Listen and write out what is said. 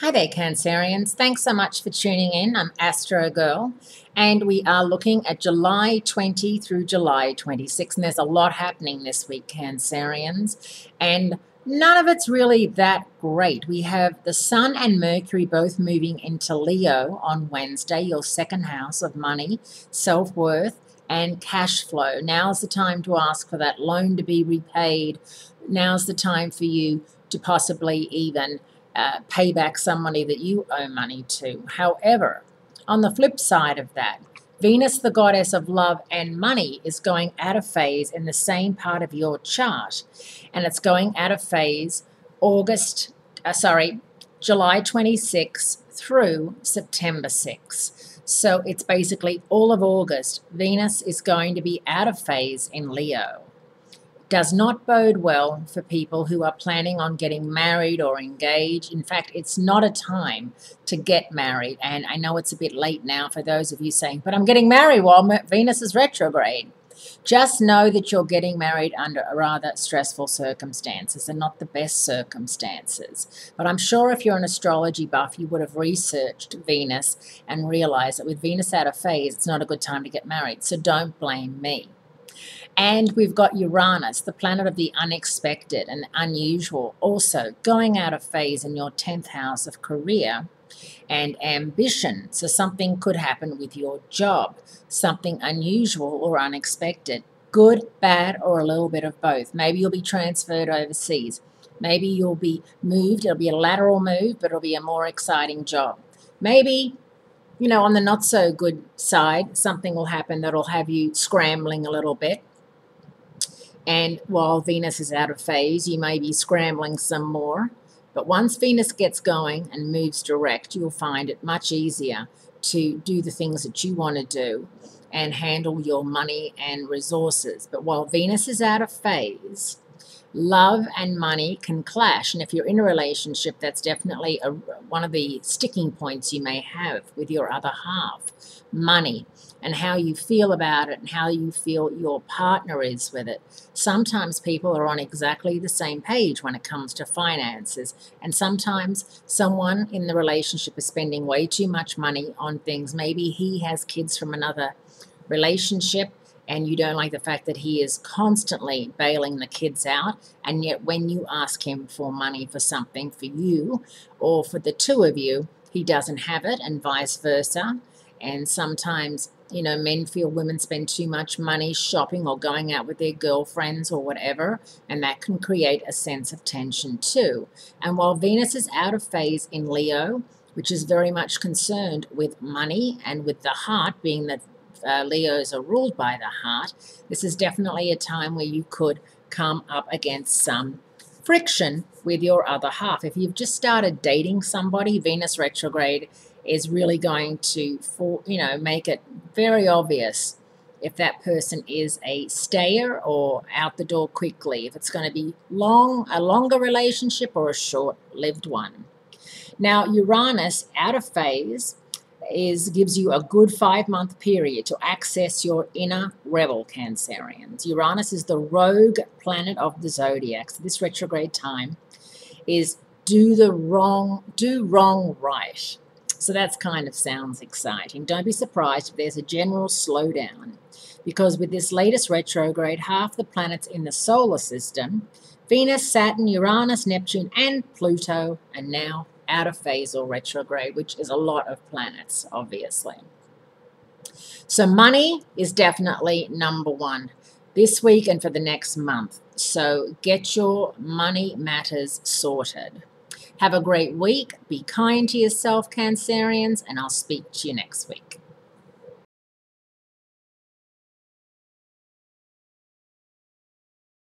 Hi there, Cancerians. Thanks so much for tuning in. I'm Astro Girl, and we are looking at July 20 through July 26. And there's a lot happening this week, Cancerians, and none of it's really that great. We have the Sun and Mercury both moving into Leo on Wednesday, your second house of money, self-worth, and cash flow. Now's the time to ask for that loan to be repaid. Now's the time for you to possibly even pay back some money that you owe money to. However, on the flip side of that, Venus, the goddess of love and money, is going out of phase in the same part of your chart, and it's going out of phase July 26 through September 6. So it's basically all of August. Venus is going to be out of phase in Leo. Does not bode well for people who are planning on getting married or engaged. In fact, it's not a time to get married. And I know it's a bit late now for those of you saying, but I'm getting married while Venus is retrograde. Just know that you're getting married under rather stressful circumstances and not the best circumstances. But I'm sure if you're an astrology buff, you would have researched Venus and realized that with Venus out of phase, it's not a good time to get married. So don't blame me. And we've got Uranus, the planet of the unexpected and unusual, also going out of phase in your 10th house of career and ambition. So something could happen with your job, something unusual or unexpected, good, bad, or a little bit of both. Maybe you'll be transferred overseas. Maybe you'll be moved. It'll be a lateral move, but it'll be a more exciting job. Maybe, on the not so good side, something will happen that'll have you scrambling a little bit. And while Venus is out of phase, you may be scrambling some more. But once Venus gets going and moves direct, you'll find it much easier to do the things that you want to do and handle your money and resources. But while Venus is out of phase, love and money can clash. And if you're in a relationship, that's definitely one of the sticking points you may have with your other half. Money and how you feel about it and how you feel your partner is with it. Sometimes people are on exactly the same page when it comes to finances, and sometimes someone in the relationship is spending way too much money on things. Maybe he has kids from another relationship and you don't like the fact that he is constantly bailing the kids out, and yet when you ask him for money for something for you or for the two of you, he doesn't have it, and vice versa. And sometimes, men feel women spend too much money shopping or going out with their girlfriends or whatever, and that can create a sense of tension too. And while Venus is out of phase in Leo, which is very much concerned with money and with the heart, being that Leos are ruled by the heart, this is definitely a time where you could come up against some friction with your other half. If you've just started dating somebody, Venus retrograde is really going to make it very obvious if that person is a stayer or out the door quickly, if it's going to be a longer relationship or a short-lived one. Now, Uranus out of phase gives you a good 5-month period to access your inner rebel, Cancerians. Uranus is the rogue planet of the zodiac. So this retrograde time is do wrong right. So that kind of sounds exciting. Don't be surprised if there's a general slowdown, because with this latest retrograde, half the planets in the solar system, Venus, Saturn, Uranus, Neptune, and Pluto, are now out of phase or retrograde, which is a lot of planets, obviously. So money is definitely number one this week and for the next month. So get your money matters sorted. Have a great week. Be kind to yourself, Cancerians, and I'll speak to you next week.